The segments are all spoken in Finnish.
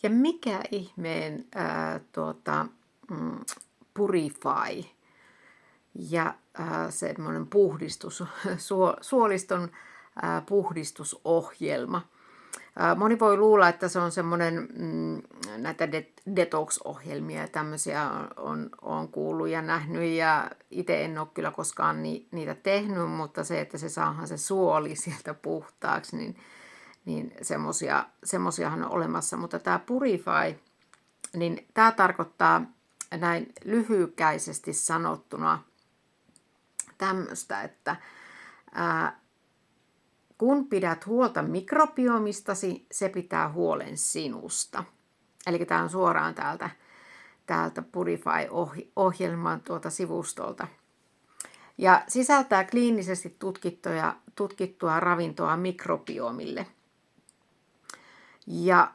Ja mikä ihmeen Purify ja semmoinen suoliston puhdistusohjelma. Moni voi luulla, että se on semmoinen näitä detox-ohjelmia ja tämmöisiä on kuullut ja nähnyt ja itse en ole kyllä koskaan niitä tehnyt, mutta se, että se saadaan se suoli sieltä puhtaaksi, niin semmoisiahan on olemassa. Mutta tämä Purify, niin tämä tarkoittaa näin lyhykäisesti sanottuna tämmöistä, että kun pidät huolta mikrobiomistasi, se pitää huolen sinusta. Eli tämä on suoraan täältä Purify-ohjelman sivustolta. Ja sisältää kliinisesti tutkittua ravintoa mikrobiomille. Ja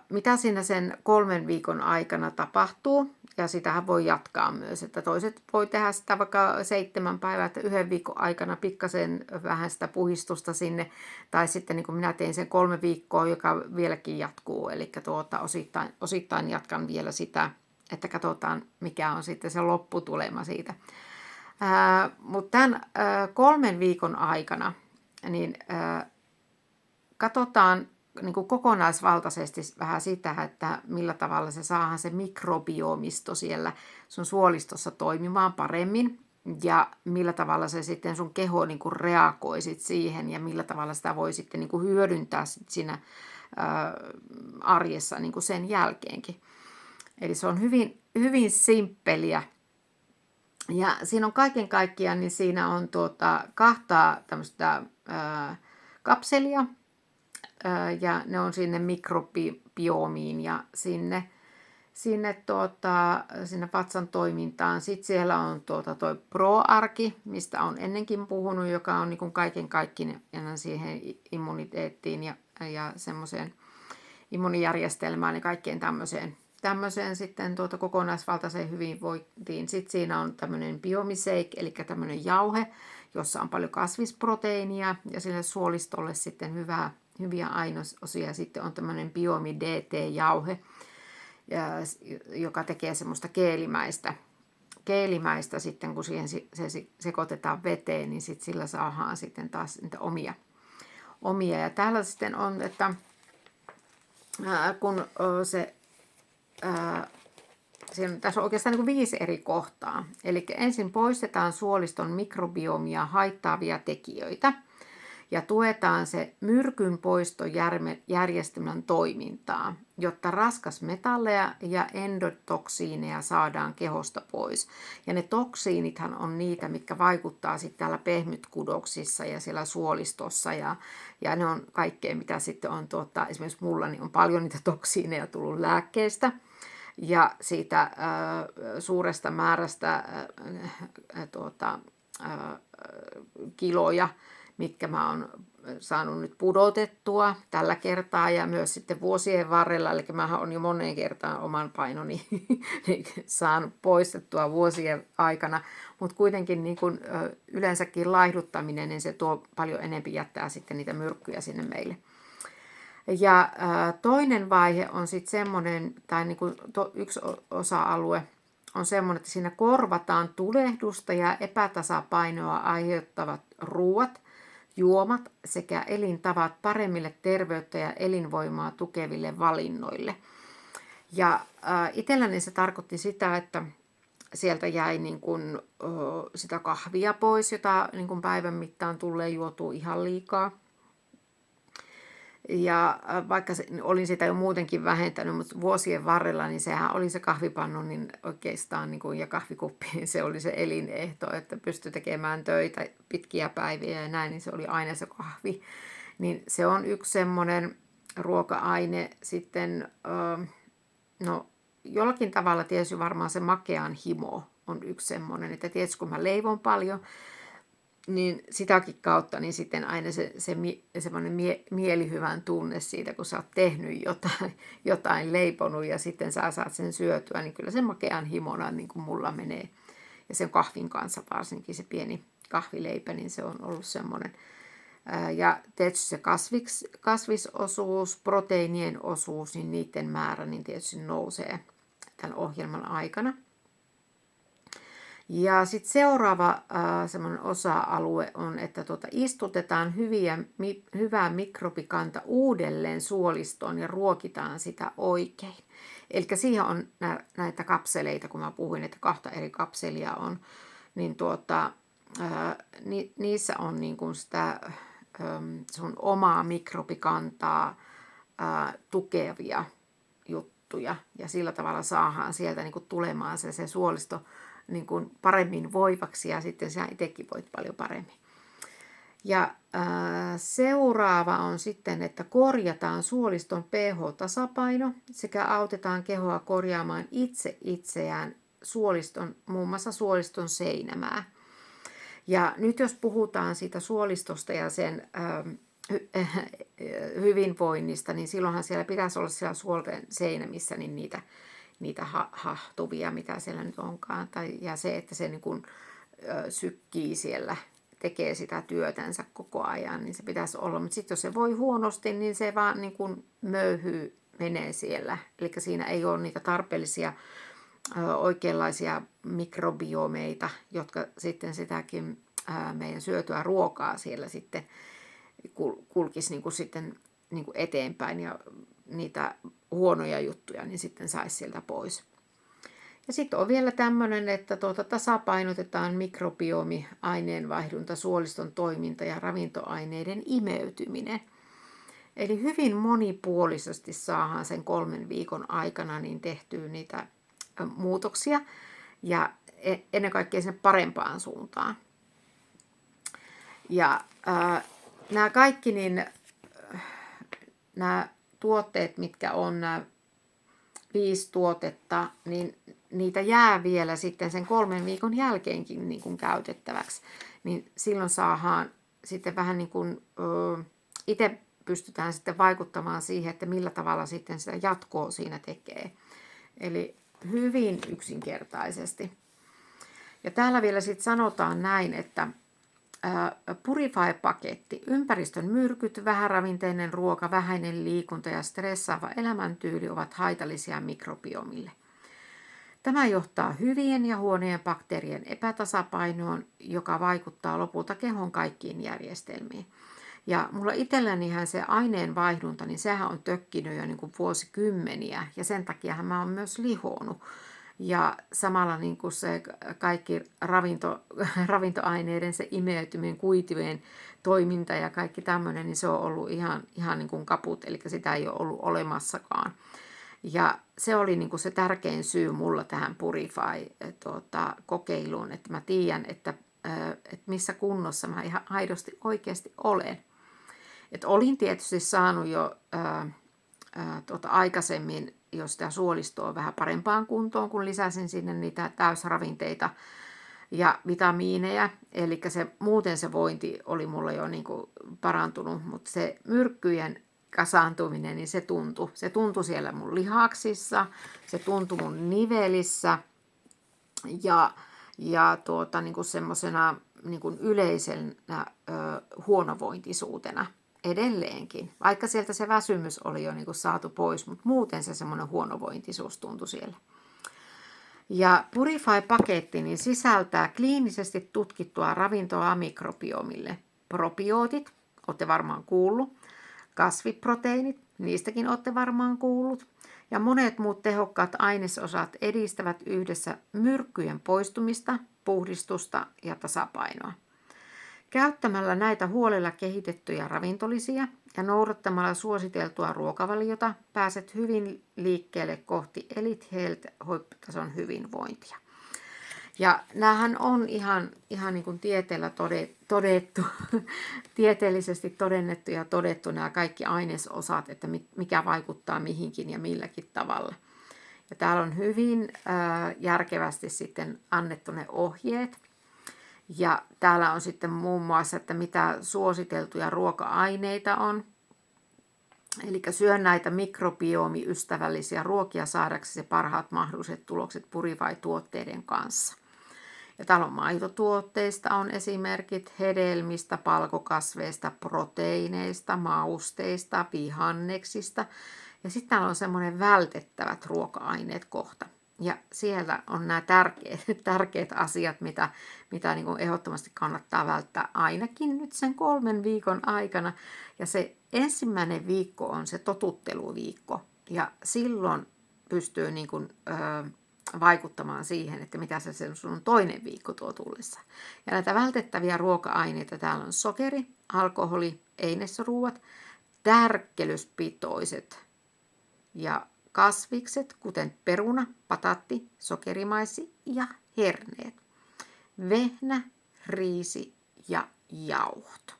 mitä siinä sen 3 viikon aikana tapahtuu, ja sitähän voi jatkaa myös, että toiset voi tehdä sitä vaikka 7 päivää, että 1 viikon aikana pikkasen vähän sitä puhistusta sinne, tai sitten niin kuin minä tein sen 3 viikkoa, joka vieläkin jatkuu, eli osittain jatkan vielä sitä, että katsotaan mikä on sitten se lopputulema siitä. Mutta tämän 3 viikon aikana niin katsotaan niin kuin kokonaisvaltaisesti vähän sitä, että millä tavalla se saadaan se mikrobiomisto siellä sun suolistossa toimimaan paremmin ja millä tavalla se sitten sun keho niin kuin reagoi siihen ja millä tavalla sitä voi sitten niin kuin hyödyntää sit siinä arjessa niin kuin sen jälkeenkin. Eli se on hyvin, hyvin simppeliä. Ja siinä on kaiken kaikkiaan, niin siinä on 2 tämmöistä kapselia, ja ne on sinne mikrobiomiin ja sinne vatsan toimintaan. Sitten siellä on toi ProArki, mistä on ennenkin puhunut, joka on niin kuin kaiken kaikkiaan siihen immuniteettiin ja semmoiseen immunijärjestelmään ja kaikkeen tämmöiseen sitten kokonaisvaltaiseen hyvinvointiin. Sitten siinä on tämmöinen Biomisake, eli tämmöinen jauhe, jossa on paljon kasvisproteiinia ja sille suolistolle sitten hyviä ainesosia. Sitten on tämmöinen Biomi DT-jauhe, joka tekee semmoista keelimäistä sitten, kun siihen se sekoitetaan veteen, niin sitten sillä saadaan sitten taas niitä omia. Ja täällä sitten on, että kun tässä on oikeastaan niin kuin 5 eri kohtaa. Eli ensin poistetaan suoliston mikrobiomia haittaavia tekijöitä ja tuetaan se myrkynpoistojärjestelmän toimintaa, jotta raskasmetalleja ja endotoksiineja saadaan kehosta pois. Ja ne toksiinithan on niitä, mitkä vaikuttaa sitten täällä pehmytkudoksissa ja siellä suolistossa ja ne on kaikkea, mitä sitten on esimerkiksi mulla niin on paljon niitä toksiineja tullut lääkkeestä. Ja siitä suuresta määrästä kiloja, mitkä mä oon saanut nyt pudotettua tällä kertaa ja myös sitten vuosien varrella, eli mä oon jo moneen kertaan oman painoni saanut poistettua vuosien aikana, mutta kuitenkin niin kun, yleensäkin laihduttaminen, niin se tuo paljon enemmän jättää sitten niitä myrkkyjä sinne meille. Ja toinen vaihe on sitten semmoinen, tai niin kuin yksi osa-alue on semmoinen, että siinä korvataan tulehdusta ja epätasapainoa aiheuttavat ruuat, juomat sekä elintavat paremmille terveyttä ja elinvoimaa tukeville valinnoille. Ja itselläni se tarkoitti sitä, että sieltä jäi niin kuin, sitä kahvia pois, jota niin kuin päivän mittaan tulee juotua ihan liikaa. Ja vaikka olin sitä jo muutenkin vähentänyt, mutta vuosien varrella, niin sehän oli se kahvipannu niin oikeastaan niin kuin, ja kahvikuppi, niin se oli se elinehto, että pystyi tekemään töitä pitkiä päiviä ja näin, niin se oli aina se kahvi. Niin se on yksi semmoinen ruoka-aine sitten, no jollakin tavalla tietysti varmaan se makean himo on yksi semmoinen, että tietysti kun mä leivon paljon, niin sitäkin kautta niin sitten aina semmoinen mielihyvän tunne siitä, kun sä oot tehnyt jotain leiponut ja sitten sä saat sen syötyä, niin kyllä se makean himona niin kuin mulla menee. Ja sen kahvin kanssa varsinkin se pieni kahvileipä, niin se on ollut semmoinen Ja tietysti se kasvisosuus, proteiinien osuus, niin niiden määrä niin tietysti nousee tämän ohjelman aikana. Ja sitten seuraava semmoinen osa-alue on, että istutetaan hyvää mikrobikanta uudelleen suolistoon ja ruokitaan sitä oikein. Eli siihen on näitä kapseleita, kun mä puhuin, että 2 eri kapselia on, niin niissä on niin kuin sitä sun omaa mikrobikantaa tukevia juttuja. Ja sillä tavalla saadaan sieltä niin kuin tulemaan se suolisto niin kuin paremmin voivaksi ja sitten sä itsekin voit paljon paremmin. Ja seuraava on sitten, että korjataan suoliston pH-tasapaino sekä autetaan kehoa korjaamaan itseään muun muassa suoliston seinämää. Ja nyt jos puhutaan siitä suolistosta ja sen hyvinvoinnista, niin silloinhan siellä pitäisi olla siellä suolen seinämissä niin niitä hahtuvia, mitä siellä nyt onkaan. Ja se, että se niin kuin sykkii siellä, tekee sitä työtänsä koko ajan, niin se pitäisi olla. Mutta sitten jos se voi huonosti, niin se vaan niin kuin möyhyy menee siellä. Eli siinä ei ole niitä tarpeellisia oikeanlaisia mikrobiomeita, jotka sitten sitäkin meidän syötyä ruokaa siellä sitten kulkisi niin kuin sitten niin kuin eteenpäin ja niitä huonoja juttuja niin sitten saisi sieltä pois. Ja sitten on vielä tämmöinen, että tasapainotetaan mikrobiomi, aineenvaihdunta, suoliston toiminta ja ravintoaineiden imeytyminen. Eli hyvin monipuolisesti saadaan sen 3 viikon aikana niin tehtyä niitä muutoksia ja ennen kaikkea sen parempaan suuntaan. Ja nämä kaikki niin, nämä tuotteet, mitkä on nämä 5 tuotetta, niin niitä jää vielä sitten sen 3 viikon jälkeenkin niin kuin käytettäväksi. Niin silloin saadaan sitten vähän niin kuin itse pystytään sitten vaikuttamaan siihen, että millä tavalla sitten sitä jatkoa siinä tekee. Eli hyvin yksinkertaisesti. Ja täällä vielä sitten sanotaan näin, että Purify-paketti, ympäristön myrkyt, vähäravinteinen ruoka, vähäinen liikunta ja stressaava elämäntyyli ovat haitallisia mikrobiomille. Tämä johtaa hyvien ja huonojen bakteerien epätasapainoon, joka vaikuttaa lopulta kehon kaikkiin järjestelmiin. Ja mulla itsellänihän se aineenvaihdunta, niin sehän on tökkinyt jo niin kuin vuosikymmeniä ja sen takia mä oon myös lihonut. Ja samalla niin kuin se kaikki ravintoaineiden, se imeytyminen, kuitivien toiminta ja kaikki tämmöinen, niin se on ollut ihan niin kuin kaput, eli sitä ei ole ollut olemassakaan. Ja se oli niin kuin se tärkein syy mulla tähän Purify-kokeiluun, että mä tiedän, että missä kunnossa mä ihan aidosti oikeasti olen. Et olin tietysti saanut jo aikaisemmin jo sitä suolistoa vähän parempaan kuntoon, kun lisäsin sinne niitä täysravinteita ja vitamiineja. Eli muuten se vointi oli mulla jo niin kuin parantunut, mutta se myrkkyjen kasaantuminen, niin se tuntui siellä mun lihaksissa, se tuntui mun nivelissä ja niin kuin semmoisena niin kuin yleisenä huonovointisuutena edelleenkin. Vaikka sieltä se väsymys oli jo niin kuin saatu pois, mutta muuten se semmoinen huonovointisuus tuntui siellä. Ja Purify-paketti niin sisältää kliinisesti tutkittua ravintoa mikrobiomille. Probiootit, olette varmaan kuullut. Kasviproteiinit, niistäkin olette varmaan kuullut. Ja monet muut tehokkaat ainesosat edistävät yhdessä myrkkyjen poistumista, puhdistusta ja tasapainoa. Käyttämällä näitä huolella kehitettyjä ravintolisia ja noudattamalla suositeltua ruokavaliota pääset hyvin liikkeelle kohti Elite Health -huipputason hyvinvointia. Ja näähän on ihan niin kuin todettu, tieteellisesti todennettu ja todettu nämä kaikki ainesosat, että mikä vaikuttaa mihinkin ja milläkin tavalla. Ja täällä on hyvin järkevästi sitten annettu ne ohjeet. Ja täällä on sitten muun muassa, että mitä suositeltuja ruoka-aineita on. Eli syö näitä mikrobiomiystävällisiä ruokia saadaksesi parhaat mahdolliset tulokset Purify-tuotteiden kanssa. Ja täällä on maitotuotteista on esimerkit, hedelmistä, palkokasveista, proteiineista, mausteista, vihanneksista. Ja sitten täällä on semmoinen vältettävät ruoka-aineet kohta. Ja siellä on nämä tärkeät asiat, mitä niin kuin ehdottomasti kannattaa välttää ainakin nyt sen 3 viikon aikana. Ja se ensimmäinen viikko on se totutteluviikko. Ja silloin pystyy niin kuin, vaikuttamaan siihen, että mitä se sun toinen viikko tuo tullessa. Ja näitä vältettäviä ruoka-aineita täällä on sokeri, alkoholi, einesruuat, tärkkelyspitoiset ja kasvikset, kuten peruna, patatti, sokerimaissi ja herneet, vehnä, riisi ja jauhot.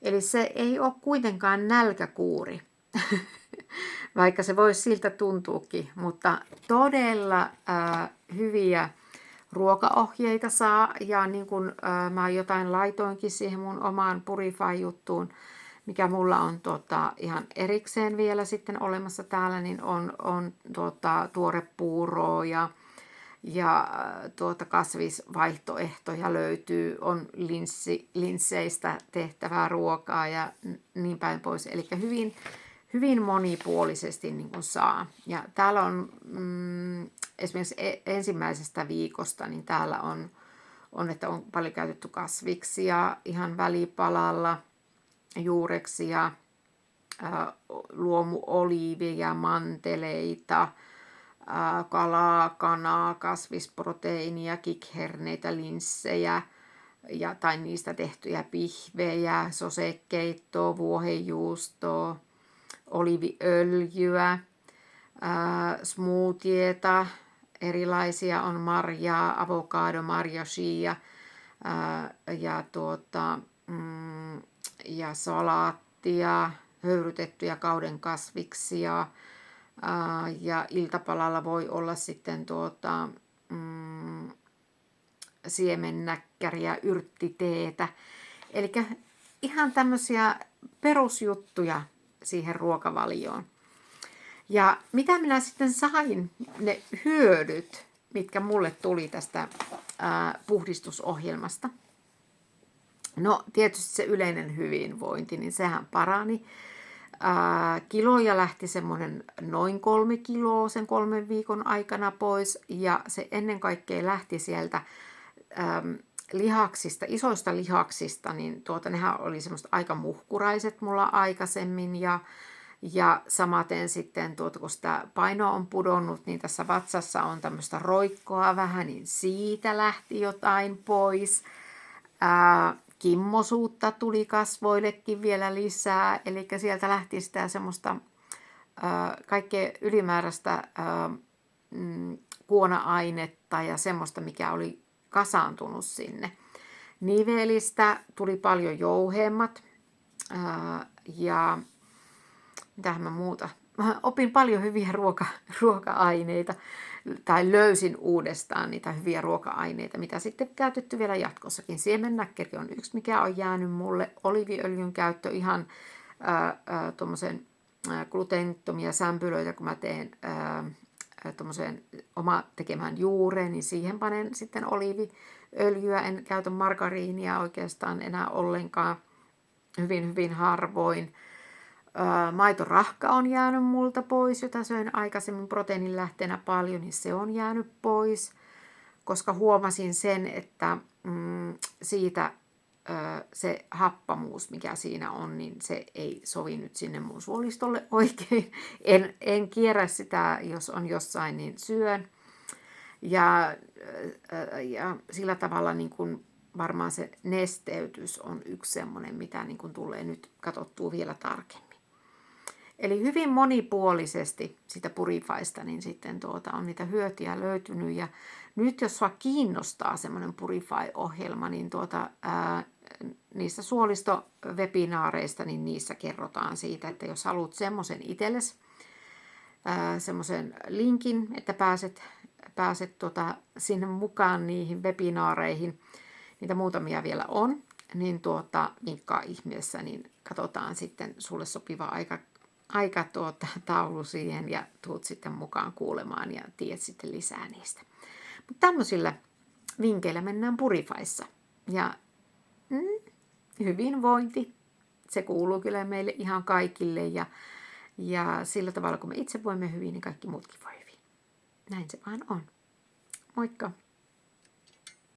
Eli se ei ole kuitenkaan nälkäkuuri, vaikka se voisi siltä tuntuukin, mutta todella hyviä ruokaohjeita saa. Ja niin kuin mä jotain laitoinkin siihen mun omaan Purify-juttuun, mikä mulla on ihan erikseen vielä sitten olemassa täällä, niin on tuorepuuroa ja kasvisvaihtoehtoja löytyy, on linsseistä tehtävää ruokaa ja niin päin pois. Eli hyvin monipuolisesti niin kuin saa. Ja täällä on esimerkiksi ensimmäisestä viikosta, niin täällä on, että on paljon käytetty kasviksia ihan välipalalla, juureksia, luomuoliiveja, manteleita, kalaa, kanaa, kasvisproteiinia, kikherneitä, linssejä tai niistä tehtyjä pihvejä, sosekeittoa, vuohenjuustoa, oliiviöljyä, smoothieta, erilaisia on marjaa, avokado, marja, chia ja salaattia, höyrytettyjä kauden kasviksia ja iltapalalla voi olla sitten siemennäkkäriä, yrttiteetä. Eli ihan tämmöisiä perusjuttuja siihen ruokavalioon. Ja mitä minä sitten sain, ne hyödyt, mitkä mulle tuli tästä puhdistusohjelmasta. No tietysti se yleinen hyvinvointi, niin sehän parani. Kiloja lähti semmoinen noin 3 kiloa sen 3 viikon aikana pois. Ja se ennen kaikkea lähti sieltä lihaksista, isoista lihaksista, niin nehän oli semmoista aika muhkuraiset mulla aikaisemmin. Ja samaten sitten, kun sitä painoa on pudonnut, niin tässä vatsassa on tämmöistä roikkoa vähän, niin siitä lähti jotain pois. Kimmosuutta tuli kasvoillekin vielä lisää, eli sieltä lähti sitä semmoista kaikkea ylimääräistä kuona-ainetta ja semmoista, mikä oli kasaantunut sinne. Nivelistä tuli paljon jouheemmat ja mitähän mä muuta. Mä opin paljon hyviä ruoka-aineita tai löysin uudestaan niitä hyviä ruoka-aineita, mitä sitten käytetty vielä jatkossakin. Siemennäkkeri on yksi, mikä on jäänyt mulle. Oliiviöljyn käyttö ihan tuommoisen gluteenittomia sämpylöitä, kun mä teen tuommoiseen oma tekemään juureen, niin siihen panen sitten oliiviöljyä. En käytä margariinia oikeastaan enää ollenkaan, hyvin harvoin. Maitorahka on jäänyt multa pois, jota söin aikaisemmin proteiinin lähteenä paljon, niin se on jäänyt pois, koska huomasin sen, että siitä se happamuus, mikä siinä on, niin se ei sovi nyt sinne mun suolistolle oikein. En kierrä sitä, jos on jossain, niin syön. Ja sillä tavalla niin kun varmaan se nesteytys on yksi semmoinen, mitä niin kun tulee nyt katsottua vielä tarkemmin. Eli hyvin monipuolisesti sitä Purifysta, niin sitten on niitä hyötyjä löytynyt. Ja nyt jos sua kiinnostaa semmoinen Purify-ohjelma, niin niistä suolistovebinaareista, niin niissä kerrotaan siitä, että jos haluat semmoisen itsellesi, semmoisen linkin, että pääset sinne mukaan niihin webinaareihin, niitä muutamia vielä on, niin vinkkaa ihmeessä, niin katsotaan sitten sulle sopiva aika taulu siihen ja tuut sitten mukaan kuulemaan ja tiedät sitten lisää niistä. Mutta tämmöisillä vinkkeillä mennään Purifyssa. Ja hyvinvointi, se kuuluu kyllä meille ihan kaikille ja sillä tavalla kun me itse voimme hyvin, niin kaikki muutkin voi hyvin. Näin se vaan on. Moikka!